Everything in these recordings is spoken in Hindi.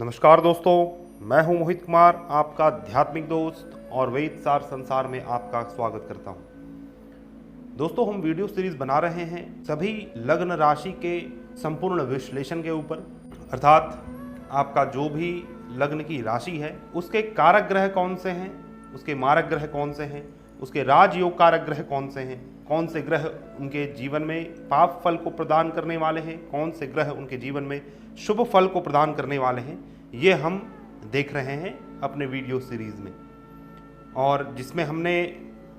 नमस्कार दोस्तों, मैं हूं मोहित कुमार, आपका आध्यात्मिक दोस्त और वेद सार संसार में आपका स्वागत करता हूं। दोस्तों, हम वीडियो सीरीज बना रहे हैं सभी लग्न राशि के संपूर्ण विश्लेषण के ऊपर, अर्थात आपका जो भी लग्न की राशि है उसके कारक ग्रह कौन से हैं, उसके मारक ग्रह कौन से हैं, उसके राजयोग कारक ग्रह कौन से हैं, कौन से ग्रह उनके जीवन में पाप फल को प्रदान करने वाले हैं, कौन से ग्रह उनके जीवन में शुभ फल को प्रदान करने वाले हैं, ये हम देख रहे हैं अपने वीडियो सीरीज में। और जिसमें हमने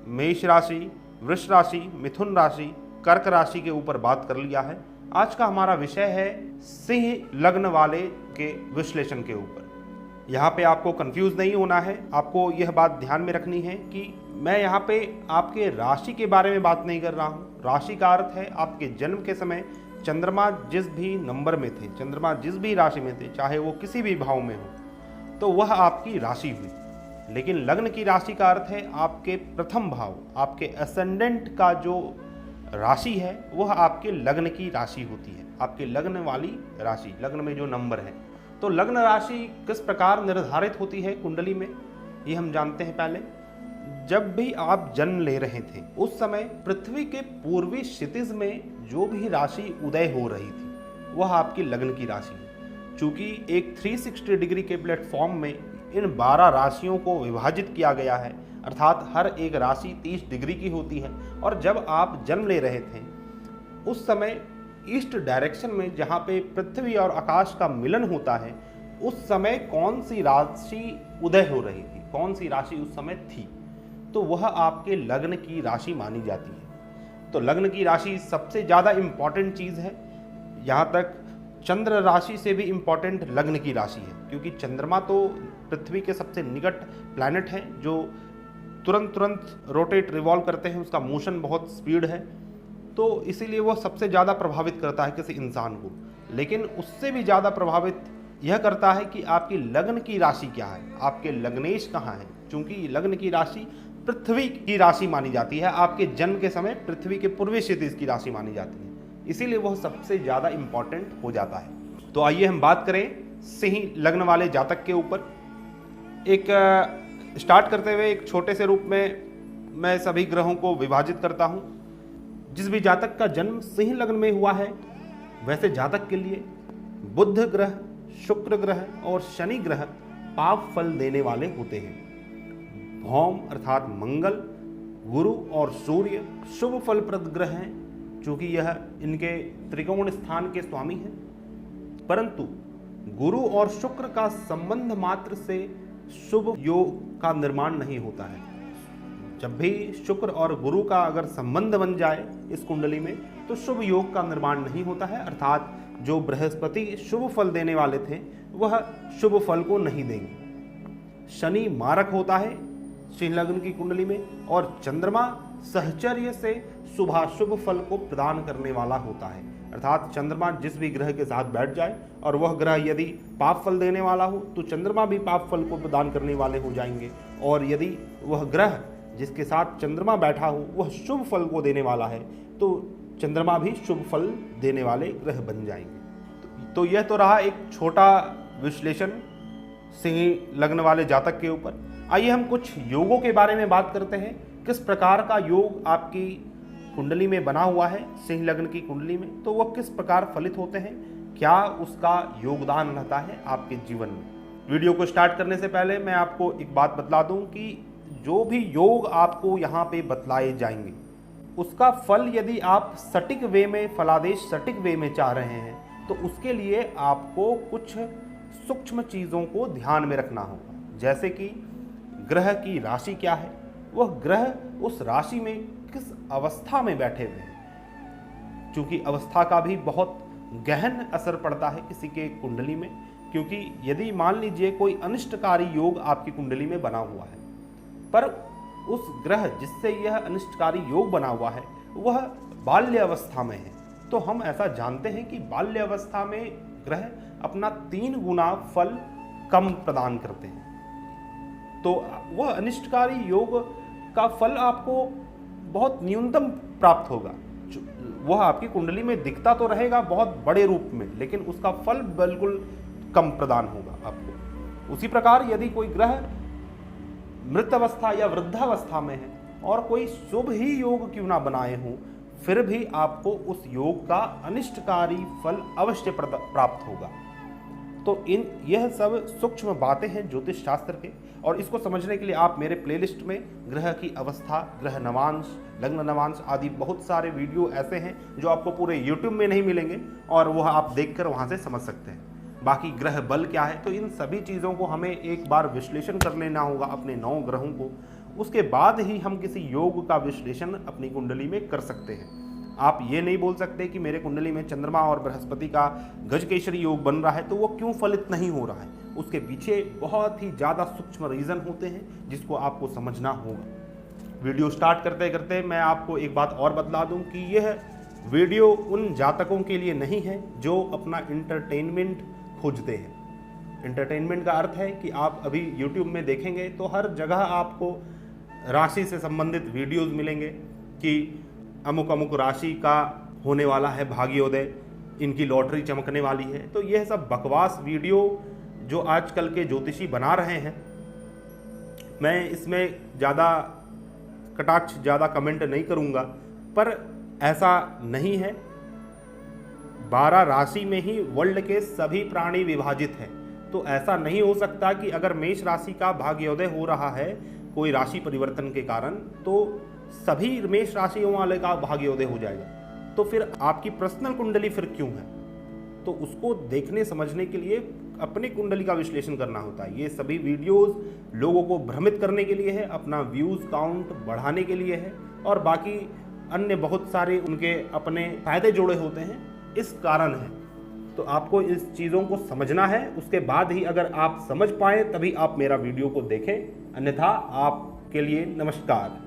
मेष राशि, वृष राशि, मिथुन राशि, कर्क राशि के ऊपर बात कर लिया है। आज का हमारा विषय है सिंह लग्न वाले के विश्लेषण के ऊपर। यहाँ पे आपको कंफ्यूज नहीं होना है, आपको यह बात ध्यान में रखनी है कि मैं यहाँ पे आपके राशि के बारे में बात नहीं कर रहा हूँ। राशि का अर्थ है आपके जन्म के समय चंद्रमा जिस भी नंबर में थे, चंद्रमा जिस भी राशि में थे, चाहे वो किसी भी भाव में हो, तो वह आपकी राशि हुई। लेकिन लग्न की राशि का अर्थ है आपके प्रथम भाव, आपके असेंडेंट का जो राशि है वह आपके लग्न की राशि होती है, आपके लग्न वाली राशि, लग्न में जो नंबर है। तो लग्न राशि किस प्रकार निर्धारित होती है कुंडली में, ये हम जानते हैं। पहले जब भी आप जन्म ले रहे थे उस समय पृथ्वी के पूर्वी क्षितिज में जो भी राशि उदय हो रही थी वह आपकी लग्न की राशि है। चूंकि एक 360 डिग्री के प्लेटफॉर्म में इन 12 राशियों को विभाजित किया गया है, अर्थात हर एक राशि 30 डिग्री की होती है। और जब आप जन्म ले रहे थे उस समय ईस्ट डायरेक्शन में, जहाँ पे पृथ्वी और आकाश का मिलन होता है, उस समय कौन सी राशि उदय हो रही थी, कौन सी राशि उस समय थी, तो वह आपके लग्न की राशि मानी जाती है। तो लग्न की राशि सबसे ज़्यादा इम्पॉर्टेंट चीज़ है। यहाँ तक चंद्र राशि से भी इम्पॉर्टेंट लग्न की राशि है, क्योंकि चंद्रमा तो पृथ्वी के सबसे निकट प्लैनेट है जो तुरंत रोटेट रिवॉल्व करते हैं, उसका मोशन बहुत स्पीड है, तो इसीलिए वह सबसे ज़्यादा प्रभावित करता है किसी इंसान को। लेकिन उससे भी ज़्यादा प्रभावित यह करता है कि आपकी लग्न की राशि क्या है, आपके लग्नेश कहाँ है। चूँकि लग्न की राशि पृथ्वी की राशि मानी जाती है, आपके जन्म के समय पृथ्वी के पूर्वी क्षितिज की राशि मानी जाती है, इसीलिए वह सबसे ज़्यादा इम्पॉर्टेंट हो जाता है। तो आइए हम बात करें सिंह लग्न वाले जातक के ऊपर। एक स्टार्ट करते हुए एक छोटे से रूप में मैं सभी ग्रहों को विभाजित करता हूँ। जिस भी जातक का जन्म सिंह लग्न में हुआ है, वैसे जातक के लिए बुध ग्रह, शुक्र ग्रह और शनि ग्रह पाप फल देने वाले होते हैं। भौम अर्थात मंगल, गुरु और सूर्य शुभ फलप्रद ग्रह हैं, चूंकि यह इनके त्रिकोण स्थान के स्वामी हैं। परंतु गुरु और शुक्र का संबंध मात्र से शुभ योग का निर्माण नहीं होता है। जब भी शुक्र और गुरु का अगर संबंध बन जाए इस कुंडली में तो शुभ योग का निर्माण नहीं होता है, अर्थात जो बृहस्पति शुभ फल देने वाले थे वह शुभ फल को नहीं देंगे। शनि मारक होता है सिंह लग्न की कुंडली में, और चंद्रमा सहचर्य से शुभाशुभ फल को प्रदान करने वाला होता है, अर्थात चंद्रमा जिस भी ग्रह के साथ बैठ जाए और वह ग्रह यदि पाप फल देने वाला हो तो चंद्रमा भी पाप फल को प्रदान करने वाले हो जाएंगे, और यदि वह ग्रह जिसके साथ चंद्रमा बैठा हो वह शुभ फल को देने वाला है तो चंद्रमा भी शुभ फल देने वाले ग्रह बन जाएंगे। तो यह तो रहा एक छोटा विश्लेषण सिंह लग्न वाले जातक के ऊपर। आइए हम कुछ योगों के बारे में बात करते हैं। किस प्रकार का योग आपकी कुंडली में बना हुआ है सिंह लग्न की कुंडली में, तो वह किस प्रकार फलित होते हैं, क्या उसका योगदान रहता है आपके जीवन में। वीडियो को स्टार्ट करने से पहले मैं आपको एक बात बतला दूं कि जो भी योग आपको यहाँ पे बतलाए जाएंगे उसका फल यदि आप सटीक वे में, फलादेश सटीक वे में चाह रहे हैं तो उसके लिए आपको कुछ सूक्ष्म चीज़ों को ध्यान में रखना होगा। जैसे कि ग्रह की राशि क्या है, वह ग्रह उस राशि में किस अवस्था में बैठे हुए हैं, क्योंकि अवस्था का भी बहुत गहन असर पड़ता है किसी के कुंडली में। क्योंकि यदि मान लीजिए कोई अनिष्टकारी योग आपकी कुंडली में बना हुआ है, पर उस ग्रह जिससे यह अनिष्टकारी योग बना हुआ है वह बाल्य अवस्था में है, तो हम ऐसा जानते हैं कि बाल्य अवस्था में ग्रह अपना 3 गुना फल कम प्रदान करते हैं। तो वह अनिष्टकारी योग का फल आपको बहुत न्यूनतम प्राप्त होगा। वह आपकी कुंडली में दिखता तो रहेगा बहुत बड़े रूप में, लेकिन उसका फल बिल्कुल कम प्रदान होगा आपको। उसी प्रकार यदि कोई ग्रह मृत अवस्था या वृद्धावस्था में है और कोई शुभ ही योग क्यों ना बनाए हों, फिर भी आपको उस योग का अनिष्टकारी फल अवश्य प्राप्त होगा। तो यह सब सूक्ष्म बातें हैं ज्योतिष शास्त्र के, और इसको समझने के लिए आप मेरे प्लेलिस्ट में ग्रह की अवस्था, ग्रह नवांश, लग्न नवांश आदि बहुत सारे वीडियो ऐसे हैं जो आपको पूरे YouTube में नहीं मिलेंगे, और वह आप देखकर वहां से समझ सकते हैं। बाकी ग्रह बल क्या है, तो इन सभी चीज़ों को हमें एक बार विश्लेषण कर लेना होगा अपने 9 ग्रहों को, उसके बाद ही हम किसी योग का विश्लेषण अपनी कुंडली में कर सकते हैं। आप ये नहीं बोल सकते कि मेरे कुंडली में चंद्रमा और बृहस्पति का गजकेसरी योग बन रहा है तो वो क्यों फलित नहीं हो रहा है। उसके पीछे बहुत ही ज़्यादा सूक्ष्म रीज़न होते हैं जिसको आपको समझना होगा। वीडियो स्टार्ट करते करते मैं आपको एक बात और बतला दूं कि यह वीडियो उन जातकों के लिए नहीं है जो अपना इंटरटेनमेंट खोजते हैं। इंटरटेनमेंट का अर्थ है कि आप अभी YouTube में देखेंगे तो हर जगह आपको राशि से संबंधित वीडियोस मिलेंगे कि अमुक अमुक राशि का होने वाला है भाग्योदय, इनकी लॉटरी चमकने वाली है। तो यह सब बकवास वीडियो जो आजकल के ज्योतिषी बना रहे हैं, मैं इसमें ज़्यादा कटाक्ष, ज़्यादा कमेंट नहीं करूँगा, पर ऐसा नहीं है। 12 राशि में ही वर्ल्ड के सभी प्राणी विभाजित हैं, तो ऐसा नहीं हो सकता कि अगर मेष राशि का भाग्योदय हो रहा है कोई राशि परिवर्तन के कारण तो सभी मेष राशियों वाले का भाग्योदय हो जाएगा। तो फिर आपकी पर्सनल कुंडली फिर क्यों है, तो उसको देखने समझने के लिए अपने कुंडली का विश्लेषण करना होता है। ये सभी वीडियोस लोगों को भ्रमित करने के लिए है, अपना व्यूज़ काउंट बढ़ाने के लिए है, और बाकी अन्य बहुत सारे उनके अपने फायदे जोड़े होते हैं, इस कारण है। तो आपको इस चीज़ों को समझना है, उसके बाद ही अगर आप समझ पाए तभी आप मेरा वीडियो को देखें, अन्यथा आपके लिए नमस्कार।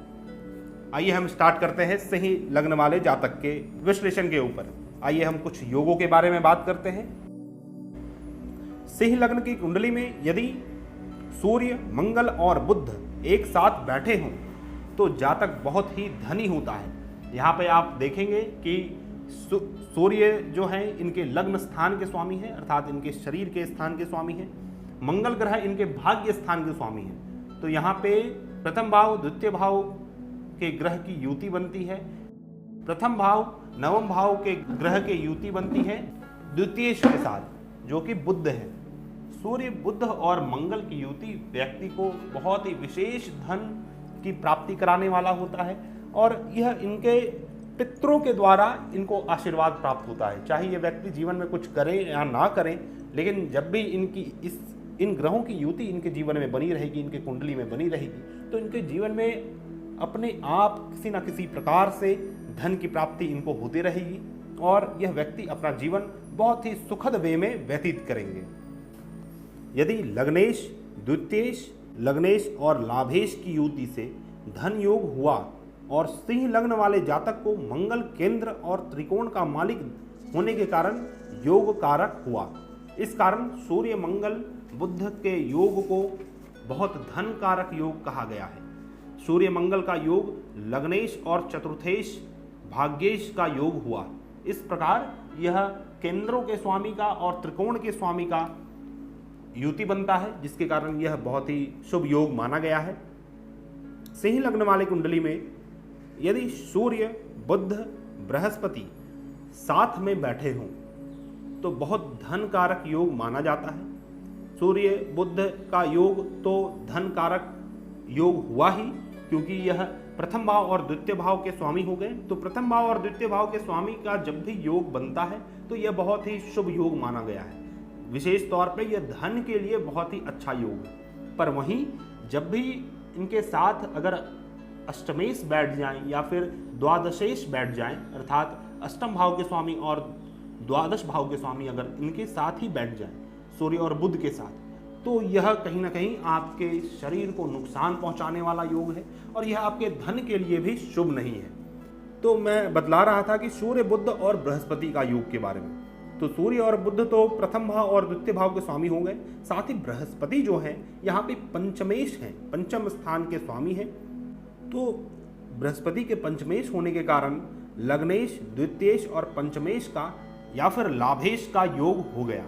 आइए हम स्टार्ट करते हैं सही लग्न वाले जातक के विश्लेषण के ऊपर। आइए हम कुछ योगों के बारे में बात करते हैं। सिंह लग्न की कुंडली में यदि सूर्य, मंगल और बुध एक साथ बैठे हों तो जातक बहुत ही धनी होता है। यहाँ पे आप देखेंगे कि सूर्य जो है इनके लग्न स्थान के स्वामी है, अर्थात इनके शरीर के स्थान के स्वामी है। मंगल ग्रह इनके भाग्य स्थान के स्वामी है। तो यहाँ पे प्रथम भाव द्वितीय भाव के ग्रह की युति बनती है। प्रथम भाव नवम भाव के ग्रह के युति बनती है द्वितीय के साथ, जो कि बुध है। सूर्य, बुध और मंगल की युति व्यक्ति को बहुत ही विशेष धन की प्राप्ति कराने वाला होता है, और यह इनके पितरों के द्वारा इनको आशीर्वाद प्राप्त होता है। चाहे ये व्यक्ति जीवन में कुछ करें या ना करें, लेकिन जब भी इन ग्रहों की युति इनके जीवन में बनी रहेगी, इनके कुंडली में बनी रहेगी, तो इनके जीवन में अपने आप किसी न किसी प्रकार से धन की प्राप्ति इनको होती रहेगी, और यह व्यक्ति अपना जीवन बहुत ही सुखद वे में व्यतीत करेंगे। यदि लग्नेश, द्वितीयेश, लग्नेश और लाभेश की युति से धन योग हुआ और सिंह लग्न वाले जातक को मंगल केंद्र और त्रिकोण का मालिक होने के कारण योग कारक हुआ। इस कारण सूर्य मंगल बुध के योग को बहुत धन कारक योग कहा गया है। सूर्य मंगल का योग लग्नेश और चतुर्थेश भाग्येश का योग हुआ। इस प्रकार यह केंद्रों के स्वामी का और त्रिकोण के स्वामी का युति बनता है, जिसके कारण यह बहुत ही शुभ योग माना गया है। सिंह लग्न वाले कुंडली में यदि सूर्य, बुध, बृहस्पति साथ में बैठे हों तो बहुत धन कारक योग माना जाता है। सूर्य बुध का योग तो धन कारक योग हुआ ही, क्योंकि यह प्रथम भाव और द्वितीय भाव के स्वामी हो गए। तो प्रथम भाव और द्वितीय भाव के स्वामी का जब भी योग बनता है तो यह बहुत ही शुभ योग माना गया है। विशेष तौर पे यह धन के लिए बहुत ही अच्छा योग है। पर वहीं जब भी इनके साथ अगर अष्टमेश बैठ जाएं या फिर द्वादशेश बैठ जाएं, अर्थात अष्टम भाव के स्वामी और द्वादश भाव के स्वामी अगर इनके साथ ही बैठ जाएं, सूर्य और बुध के साथ, तो यह कहीं ना कहीं आपके शरीर को नुकसान पहुंचाने वाला योग है, और यह आपके धन के लिए भी शुभ नहीं है। तो मैं बतला रहा था कि सूर्य, बुध और बृहस्पति का योग के बारे में। तो सूर्य और बुध तो प्रथम भाव और द्वितीय भाव के स्वामी हो गए, साथ ही बृहस्पति जो है यहाँ पे पंचमेश हैं, पंचम स्थान के स्वामी हैं। तो बृहस्पति के पंचमेश होने के कारण लग्नेश, द्वितीयेश और पंचमेश का या फिर लाभेश का योग हो गया।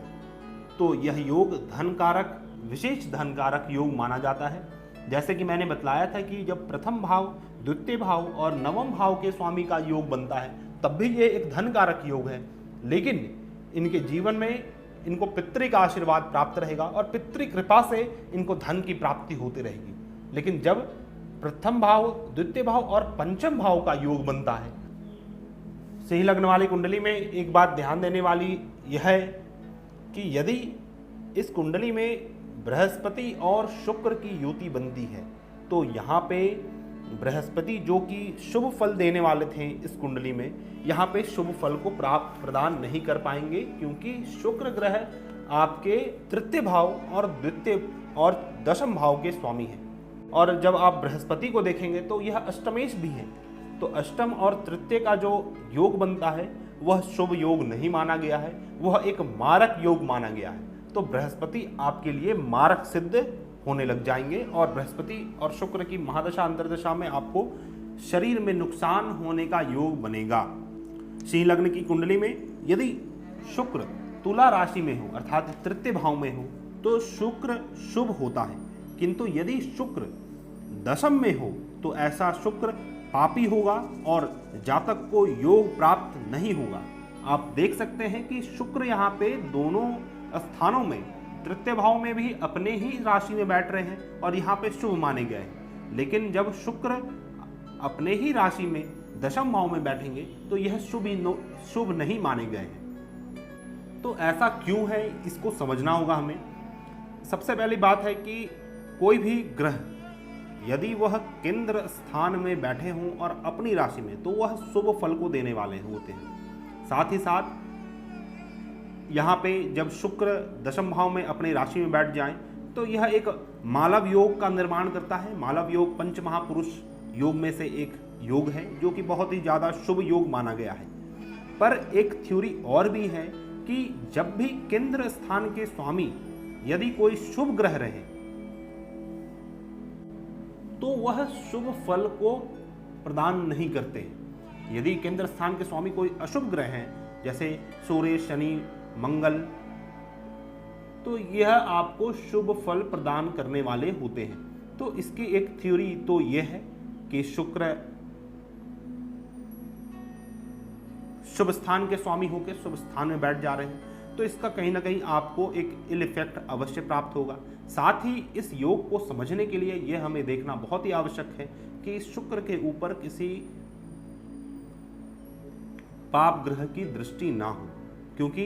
तो यह योग धन कारक, विशेष धन कारक योग माना जाता है। जैसे कि मैंने बतलाया था कि जब प्रथम भाव, द्वितीय भाव और नवम भाव के स्वामी का योग बनता है तब भी ये एक धन कारक योग है, लेकिन इनके जीवन में इनको पितृ का आशीर्वाद प्राप्त रहेगा और पितृ कृपा से इनको धन की प्राप्ति होती रहेगी। लेकिन जब प्रथम भाव, द्वितीय भाव और पंचम भाव का योग बनता है, सिंह लग्न वाली कुंडली में एक बात ध्यान देने वाली यह है कि यदि इस कुंडली में बृहस्पति और शुक्र की युति बनती है तो यहाँ पे बृहस्पति जो कि शुभ फल देने वाले थे इस कुंडली में, यहाँ पे शुभ फल को प्रदान नहीं कर पाएंगे, क्योंकि शुक्र ग्रह आपके तृतीय भाव और द्वितीय और दशम भाव के स्वामी हैं। और जब आप बृहस्पति को देखेंगे तो यह अष्टमेश भी है, तो अष्टम और तृतीय का जो योग बनता है वह शुभ योग नहीं माना गया है, वह एक मारक योग माना गया है। तो बृहस्पति आपके लिए मारक सिद्ध होने लग जाएंगे और बृहस्पति और शुक्र की महादशा अंतर्दशा में आपको शरीर में नुकसान होने का योग बनेगा। सिंह लग्न की कुंडली में यदि शुक्र तुला राशि में हो अर्थात तृतीय भाव में हो तो शुक्र शुभ होता है, किंतु यदि शुक्र दशम में हो तो ऐसा शुक्र पापी होगा और जातक को योग प्राप्त नहीं होगा। आप देख सकते हैं कि शुक्र यहाँ पे दोनों स्थानों में, तृतीय भाव में भी अपने ही राशि में बैठ रहे हैं और यहाँ पे शुभ माने गए हैं, लेकिन जब शुक्र अपने ही राशि में दशम भाव में बैठेंगे तो यह शुभ नहीं माने गए हैं। तो ऐसा क्यों है, इसको समझना होगा हमें। सबसे पहली बात है कि कोई भी ग्रह यदि वह केंद्र स्थान में बैठे हों और अपनी राशि में, तो वह शुभ फल को देने वाले होते हैं। साथ ही साथ यहाँ पे जब शुक्र दशम भाव में अपनी राशि में बैठ जाएं तो यह एक मालव योग का निर्माण करता है। मालव योग पंच महापुरुष योग में से एक योग है जो कि बहुत ही ज़्यादा शुभ योग माना गया है। पर एक थ्योरी और भी है कि जब भी केंद्र स्थान के स्वामी यदि कोई शुभ ग्रह रहे तो वह शुभ फल को प्रदान नहीं करते। यदि केंद्र स्थान के स्वामी कोई अशुभ ग्रह हैं, जैसे सूर्य, शनि, मंगल, तो यह आपको शुभ फल प्रदान करने वाले होते हैं। तो इसकी एक थ्योरी तो यह है कि शुक्र शुभ स्थान के स्वामी होकर शुभ स्थान में बैठ जा रहे हैं, तो इसका कहीं ना कहीं आपको एक इल इफेक्ट अवश्य प्राप्त होगा। साथ ही इस योग को समझने के लिए यह हमें देखना बहुत ही आवश्यक है कि शुक्र के ऊपर किसी पाप ग्रह की दृष्टि ना हो, क्योंकि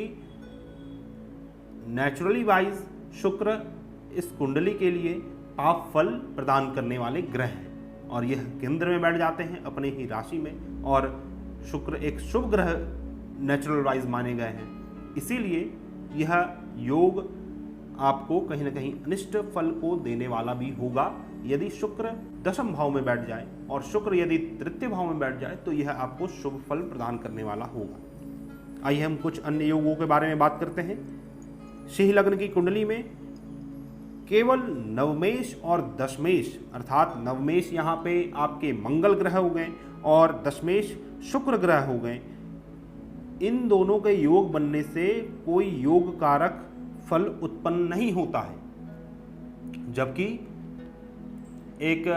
नेचुरली वाइज शुक्र इस कुंडली के लिए पाप फल प्रदान करने वाले ग्रह हैं और यह केंद्र में बैठ जाते हैं अपने ही राशि में, और शुक्र एक शुभ ग्रह नेचुरल वाइज माने गए हैं। इसीलिए यह योग आपको कहीं ना कहीं अनिष्ट फल को देने वाला भी होगा। यदि शुक्र दशम भाव में बैठ जाए और शुक्र यदि तृतीय भाव में बैठ जाए तो यह आपको शुभ फल प्रदान करने वाला होगा। आइए हम कुछ अन्य योगों के बारे में बात करते हैं। सिंह लग्न की कुंडली में केवल नवमेश और दशमेश, अर्थात नवमेश यहाँ पे आपके मंगल ग्रह हो गए और दशमेश शुक्र ग्रह हो गए, इन दोनों के योग बनने से कोई योग कारक फल उत्पन्न नहीं होता है। जबकि एक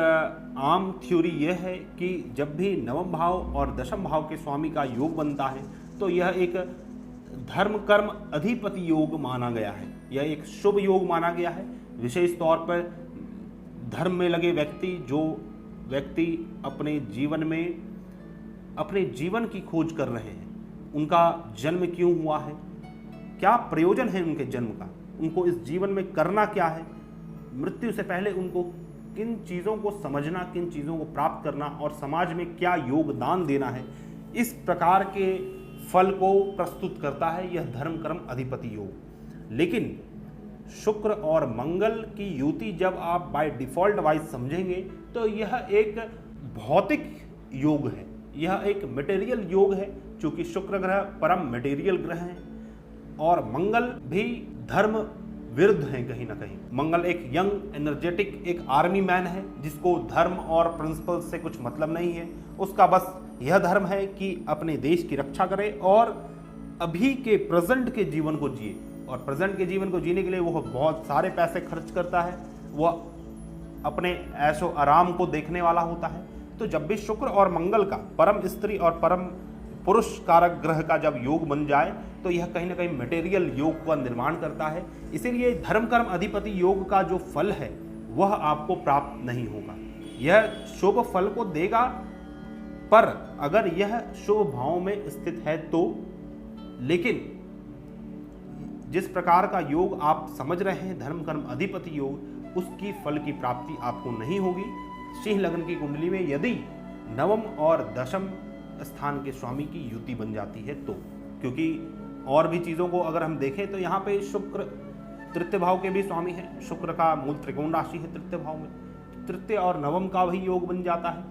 आम थ्योरी यह है कि जब भी नवम भाव और दशम भाव के स्वामी का योग बनता है तो यह एक धर्म कर्म अधिपति योग माना गया है, यह एक शुभ योग माना गया है। विशेष तौर पर धर्म में लगे व्यक्ति, जो व्यक्ति अपने जीवन में अपने जीवन की खोज कर रहे हैं, उनका जन्म क्यों हुआ है, क्या प्रयोजन है उनके जन्म का, उनको इस जीवन में करना क्या है, मृत्यु से पहले उनको किन चीज़ों को समझना, किन चीज़ों को प्राप्त करना और समाज में क्या योगदान देना है, इस प्रकार के फल को प्रस्तुत करता है यह धर्म कर्म अधिपति योग। लेकिन शुक्र और मंगल की युति जब आप बाय डिफॉल्ट वाइज समझेंगे तो यह एक भौतिक योग है, यह एक मटेरियल योग है, क्योंकि शुक्र ग्रह परम मटेरियल ग्रह है और मंगल भी धर्म विरुद्ध है कहीं ना कहीं। मंगल एक यंग एनर्जेटिक एक आर्मी मैन है जिसको धर्म और प्रिंसिपल से कुछ मतलब नहीं है, उसका बस यह धर्म है कि अपने देश की रक्षा करे और अभी के प्रेजेंट के जीवन को जिए। और प्रेजेंट के जीवन को जीने के लिए वो बहुत सारे पैसे खर्च करता है, वह अपने ऐशो आराम को देखने वाला होता है। तो जब भी शुक्र और मंगल का परम स्त्री और परम पुरुष कारक ग्रह का जब योग बन जाए तो यह कहीं ना कहीं मटेरियल योग का निर्माण करता है। इसीलिए धर्म कर्म अधिपति योग का जो फल है वह आपको प्राप्त नहीं होगा। यह शुभ फल को देगा, पर अगर यह शुभ भाव में स्थित है तो। लेकिन जिस प्रकार का योग आप समझ रहे हैं धर्म कर्म अधिपति योग, उसकी फल की प्राप्ति आपको नहीं होगी। सिंह लग्न की कुंडली में यदि नवम और दशम स्थान के स्वामी की युति बन जाती है तो, क्योंकि और भी चीज़ों को अगर हम देखें तो यहाँ पे शुक्र तृतीय भाव के भी स्वामी है। शुक्र का मूल त्रिकोण राशि है तृतीय भाव में, तृतीय और नवम का भी योग बन जाता है,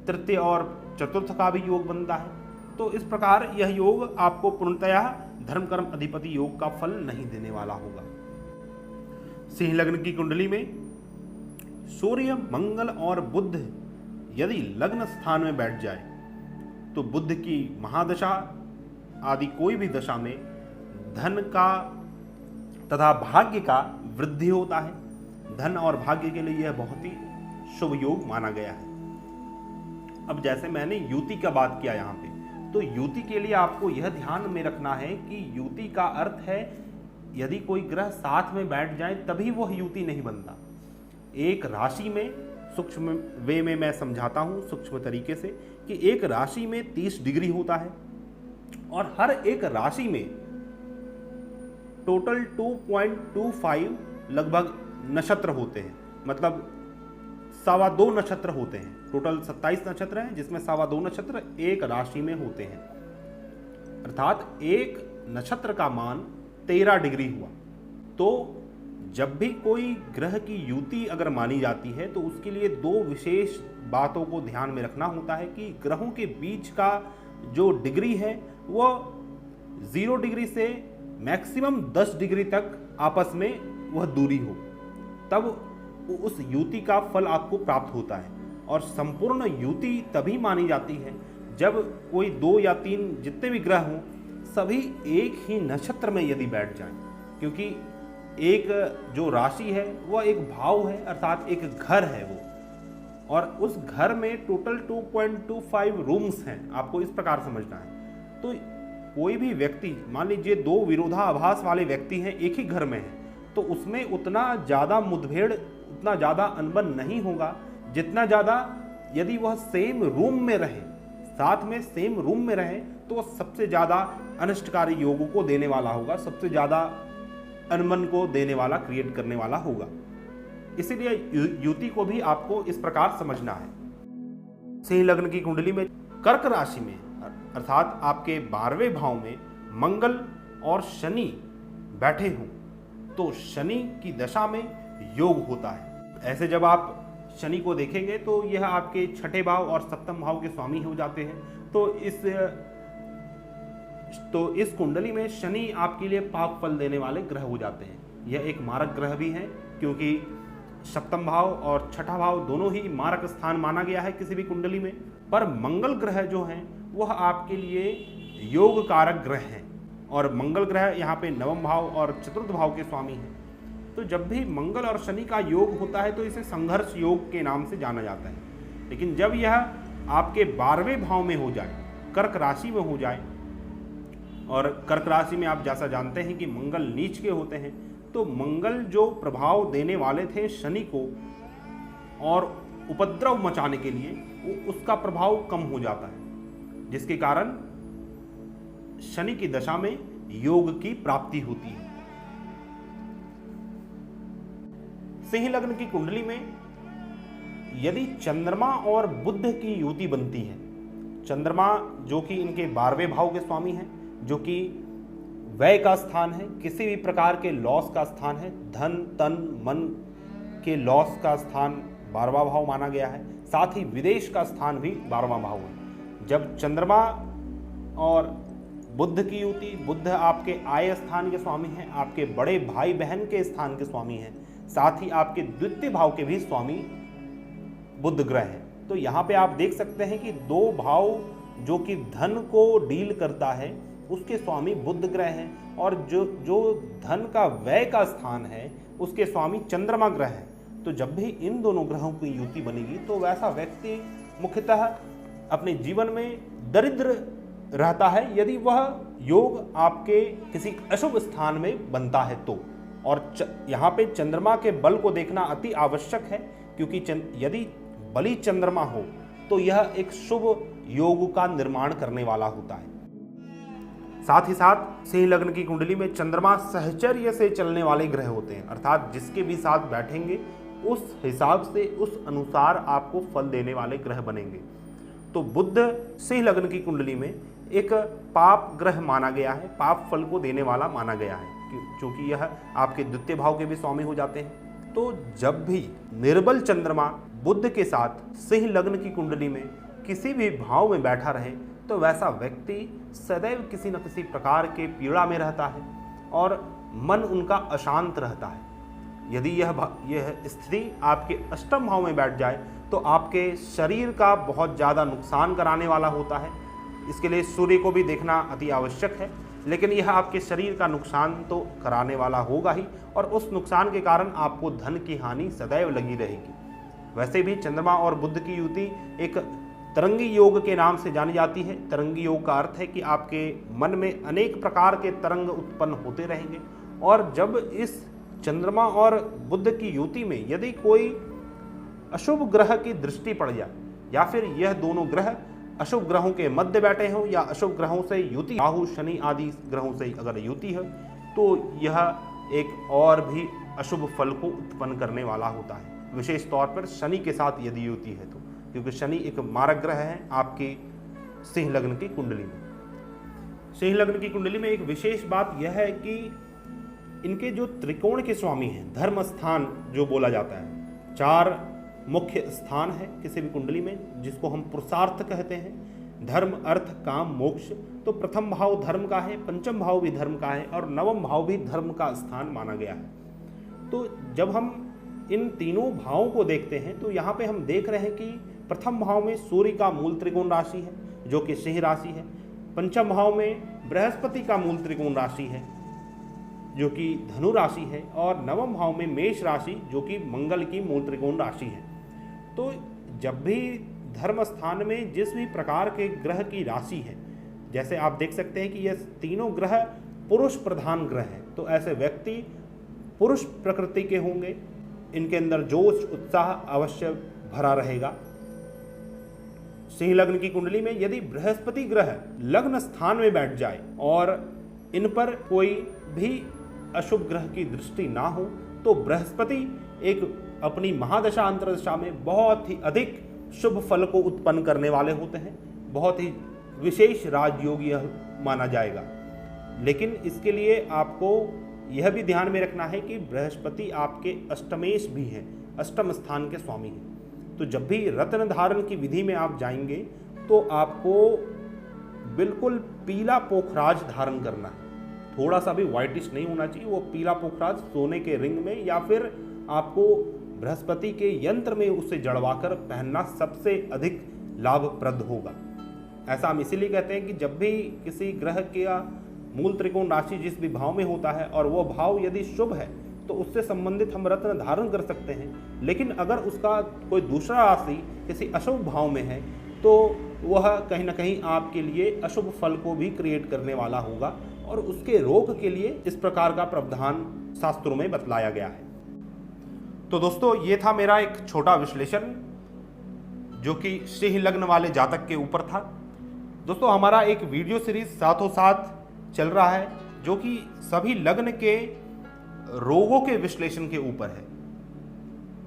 तृतीय और चतुर्थ का भी योग बनता है। तो इस प्रकार यह योग आपको पूर्णतया धर्म कर्म अधिपति योग का फल नहीं देने वाला होगा। सिंह लग्न की कुंडली में सूर्य मंगल और बुध यदि लग्न स्थान में बैठ जाए तो बुध की महादशा आदि कोई भी दशा में धन का तथा भाग्य का वृद्धि होता है। धन और भाग्य के लिए यह बहुत ही शुभ योग माना गया है। अब जैसे मैंने युति का बात किया यहाँ पे, तो युति के लिए आपको यह ध्यान में रखना है कि युति का अर्थ है यदि कोई ग्रह साथ में बैठ जाए तभी वह युति नहीं बनता। एक राशि में सूक्ष्म वे में मैं समझाता हूँ सूक्ष्म तरीके से कि एक राशि में 30 डिग्री होता है और हर एक राशि में टोटल 2.25 लगभग नक्षत्र होते हैं, मतलब 2.25 नक्षत्र होते हैं। टोटल 27 नक्षत्र हैं जिसमें 2.25 नक्षत्र एक राशि में होते हैं, अर्थात एक नक्षत्र का मान 13 डिग्री हुआ। तो जब भी कोई ग्रह की युति अगर मानी जाती है तो उसके लिए दो विशेष बातों को ध्यान में रखना होता है कि ग्रहों के बीच का जो डिग्री है वह 0 डिग्री से मैक्सिमम 10 डिग्री तक आपस में वह दूरी हो, तब उस युति का फल आपको प्राप्त होता है। और संपूर्ण युति तभी मानी जाती है जब कोई 2 या 3 जितने भी ग्रह हों सभी एक ही नक्षत्र में यदि बैठ जाएं, क्योंकि एक जो राशि है वह एक भाव है, अर्थात एक घर है वो, और उस घर में टोटल 2.25 रूम्स हैं। आपको इस प्रकार समझना है। तो कोई भी व्यक्ति, मान लीजिए 2 विरोधाभास वाले व्यक्ति हैं एक ही घर में हैं, तो उसमें उतना ज़्यादा मुठभेड़, उतना ज़्यादा अनबन नहीं होगा जितना ज़्यादा यदि वह सेम रूम में रहे, साथ में सेम रूम में रहे, तो वह सबसे ज़्यादा अनिष्टकारी योगों को देने वाला होगा, सबसे ज़्यादा अनबन को देने वाला, क्रिएट करने वाला होगा। इसीलिए युति को भी आपको इस प्रकार समझना है। सिंह लग्न की कुंडली में कर्क राशि में अर्थात आपके 12वें भाव में मंगल और शनि बैठे हों तो शनि की दशा में योग होता है। ऐसे जब आप शनि को देखेंगे तो यह आपके 6ठे भाव और 7म भाव के स्वामी हो जाते हैं। तो इस कुंडली में शनि आपके लिए पाप फल देने वाले ग्रह हो जाते हैं। यह एक मारक ग्रह भी है, क्योंकि 7म भाव और 6ठा भाव दोनों ही मारक स्थान माना गया है किसी भी कुंडली में। पर मंगल ग्रह जो हैं वह आपके लिए योग कारक ग्रह हैं, और मंगल ग्रह यहाँ पे 9वें भाव और 4th भाव के स्वामी हैं। तो जब भी मंगल और शनि का योग होता है तो इसे संघर्ष योग के नाम से जाना जाता है। लेकिन जब यह आपके 12वें भाव में हो जाए, कर्क राशि में हो जाए, और कर्क राशि में आप जैसा जानते हैं कि मंगल नीच के होते हैं, तो मंगल जो प्रभाव देने वाले थे शनि को और उपद्रव मचाने के लिए, वो उसका प्रभाव कम हो जाता है, जिसके कारण शनि की दशा में योग की प्राप्ति होती है। सिंह लग्न की कुंडली में यदि चंद्रमा और बुध की युति बनती है, चंद्रमा जो कि इनके 12वें भाव के स्वामी हैं, जो कि व्यय का स्थान है, किसी भी प्रकार के लॉस का स्थान है, धन तन मन के लॉस का स्थान 12वां भाव माना गया है, साथ ही विदेश का स्थान भी 12वां भाव है। जब चंद्रमा और बुध की युति, बुध आपके आय स्थान के स्वामी हैं, आपके बड़े भाई बहन के स्थान के स्वामी हैं, साथ ही आपके द्वितीय भाव के भी स्वामी बुध ग्रह है। तो यहाँ पे आप देख सकते हैं कि 2 भाव जो कि धन को डील करता है, उसके स्वामी बुध ग्रह हैं, और जो धन का व्यय का स्थान है उसके स्वामी चंद्रमा ग्रह है। तो जब भी इन दोनों ग्रहों की युति बनेगी तो वैसा व्यक्ति मुख्यतः अपने जीवन में दरिद्र रहता है, यदि वह योग आपके किसी अशुभ स्थान में बनता है तो। और यहाँ पे चंद्रमा के बल को देखना अति आवश्यक है, क्योंकि यदि बली चंद्रमा हो तो यह एक शुभ योग का निर्माण करने वाला होता है। साथ ही साथ सिंह लग्न की कुंडली में चंद्रमा सहचर्य से चलने वाले ग्रह होते हैं, अर्थात जिसके भी साथ बैठेंगे उस हिसाब से उस अनुसार आपको फल देने वाले ग्रह बनेंगे। तो बुध सिंह लग्न की कुंडली में एक पाप ग्रह माना गया है, पाप फल को देने वाला माना गया है, क्योंकि यह आपके द्वितीय भाव के भी स्वामी हो जाते हैं। तो जब भी निर्बल चंद्रमा बुध के साथ सिंह लग्न की कुंडली में किसी भी भाव में बैठा रहे तो वैसा व्यक्ति सदैव किसी न किसी प्रकार के पीड़ा में रहता है और मन उनका अशांत रहता है। यदि यह स्थिति आपके अष्टम भाव में बैठ जाए तो आपके शरीर का बहुत ज़्यादा नुकसान कराने वाला होता है। इसके लिए सूर्य को भी देखना अति आवश्यक है, लेकिन यह आपके शरीर का नुकसान तो कराने वाला होगा ही, और उस नुकसान के कारण आपको धन की हानि सदैव लगी रहेगी। वैसे भी चंद्रमा और बुध की युति एक तरंगी योग के नाम से जानी जाती है। तरंगी योग का अर्थ है कि आपके मन में अनेक प्रकार के तरंग उत्पन्न होते रहेंगे, और जब इस चंद्रमा और बुध की युति में यदि कोई अशुभ ग्रह की दृष्टि पड़ जाए, या फिर यह दोनों ग्रह अशुभ ग्रहों के मध्य बैठे हों, या अशुभ ग्रहों से युति, राहु शनि आदि ग्रहों से अगर युति है तो यह एक और भी अशुभ फल को उत्पन्न करने वाला होता है। विशेष तौर पर शनि के साथ यदि युति है तो, क्योंकि शनि एक मारक ग्रह है आपकी सिंह लग्न की कुंडली में। सिंह लग्न की कुंडली में एक विशेष बात यह है कि इनके जो त्रिकोण के स्वामी हैं, धर्म स्थान जो बोला जाता है, 4 मुख्य स्थान है किसी भी कुंडली में, जिसको हम पुरुषार्थ कहते हैं, धर्म अर्थ काम मोक्ष। तो प्रथम भाव धर्म का है, पंचम भाव भी धर्म का है, और नवम भाव भी धर्म का स्थान माना गया है। तो जब हम इन तीनों भावों को देखते हैं तो यहाँ पे हम देख रहे हैं कि प्रथम भाव में सूर्य का मूल त्रिकोण राशि है जो कि सिंह राशि है, पंचम भाव में बृहस्पति का मूल त्रिकोण राशि है जो कि धनु राशि है, और नवम भाव में मेष राशि जो कि मंगल की मूल त्रिकोण राशि है। तो जब भी धर्म स्थान में जिस भी प्रकार के ग्रह की राशि है, जैसे आप देख सकते हैं कि ये तीनों ग्रह पुरुष प्रधान ग्रह हैं, तो ऐसे व्यक्ति पुरुष प्रकृति के होंगे, इनके अंदर जोश उत्साह अवश्य भरा रहेगा। सिंह लग्न की कुंडली में यदि बृहस्पति ग्रह लग्न स्थान में बैठ जाए और इन पर कोई भी अशुभ ग्रह की दृष्टि ना हो तो बृहस्पति एक अपनी महादशा अंतरदशा में बहुत ही अधिक शुभ फल को उत्पन्न करने वाले होते हैं, बहुत ही विशेष राजयोग यह माना जाएगा। लेकिन इसके लिए आपको यह भी ध्यान में रखना है कि बृहस्पति आपके अष्टमेश भी हैं, अष्टम स्थान के स्वामी हैं। तो जब भी रत्न धारण की विधि में आप जाएंगे तो आपको बिल्कुल पीला पोखराज धारण करना है, थोड़ा सा भी व्हाइटिश नहीं होना चाहिए। वो पीला पोखराज सोने के रिंग में या फिर आपको बृहस्पति के यंत्र में उसे जड़वाकर पहनना सबसे अधिक लाभप्रद होगा। ऐसा हम इसीलिए कहते हैं कि जब भी किसी ग्रह का मूल त्रिकोण राशि जिस भी भाव में होता है और वो भाव यदि शुभ है तो उससे संबंधित हम रत्न धारण कर सकते हैं, लेकिन अगर उसका कोई दूसरा राशि किसी अशुभ भाव में है तो वह कहीं ना कहीं आपके लिए अशुभ फल को भी क्रिएट करने वाला होगा, और उसके रोग के लिए इस प्रकार का प्रावधान शास्त्रों में बतलाया गया है। तो दोस्तों ये था मेरा एक छोटा विश्लेषण जो कि सिंह लग्न वाले जातक के ऊपर था। दोस्तों हमारा एक वीडियो सीरीज साथों साथ चल रहा है जो कि सभी लग्न के रोगों के विश्लेषण के ऊपर है।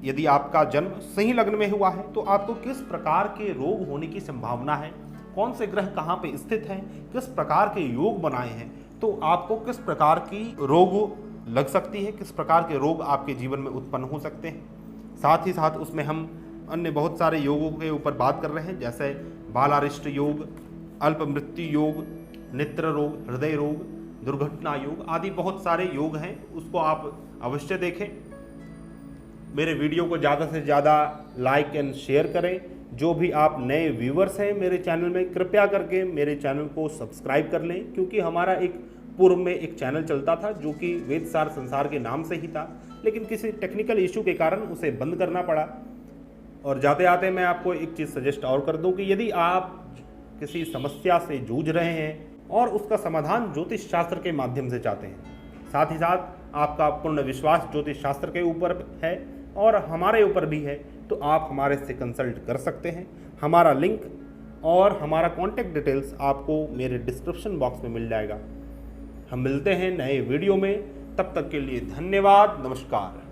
यदि आपका जन्म सिंह लग्न में हुआ है तो आपको किस प्रकार के रोग होने की संभावना है, कौन से ग्रह कहाँ पे स्थित हैं, किस प्रकार के योग बनाए हैं, तो आपको किस प्रकार की रोग लग सकती है, किस प्रकार के रोग आपके जीवन में उत्पन्न हो सकते हैं। साथ ही साथ उसमें हम अन्य बहुत सारे योगों के ऊपर बात कर रहे हैं, जैसे बालारिष्ट योग, अल्प मृत्यु योग, नेत्र रोग, हृदय रोग, दुर्घटना योग आदि बहुत सारे योग हैं। उसको आप अवश्य देखें। मेरे वीडियो को ज़्यादा से ज़्यादा लाइक एंड शेयर करें, जो भी आप नए व्यूवर्स हैं मेरे चैनल में, कृपया करके मेरे चैनल को सब्सक्राइब कर लें, क्योंकि हमारा एक पूर्व में एक चैनल चलता था जो कि वेद सार संसार के नाम से ही था, लेकिन किसी टेक्निकल इशू के कारण उसे बंद करना पड़ा। और जाते आते मैं आपको एक चीज़ सजेस्ट और कर दूं कि यदि आप किसी समस्या से जूझ रहे हैं और उसका समाधान ज्योतिष शास्त्र के माध्यम से चाहते हैं, साथ ही साथ आपका पूर्ण विश्वास ज्योतिष शास्त्र के ऊपर है और हमारे ऊपर भी है, तो आप हमारे से कंसल्ट कर सकते हैं। हमारा लिंक और हमारा कॉन्टैक्ट डिटेल्स आपको मेरे डिस्क्रिप्शन बॉक्स में मिल जाएगा। हम मिलते हैं नए वीडियो में, तब तक के लिए धन्यवाद, नमस्कार।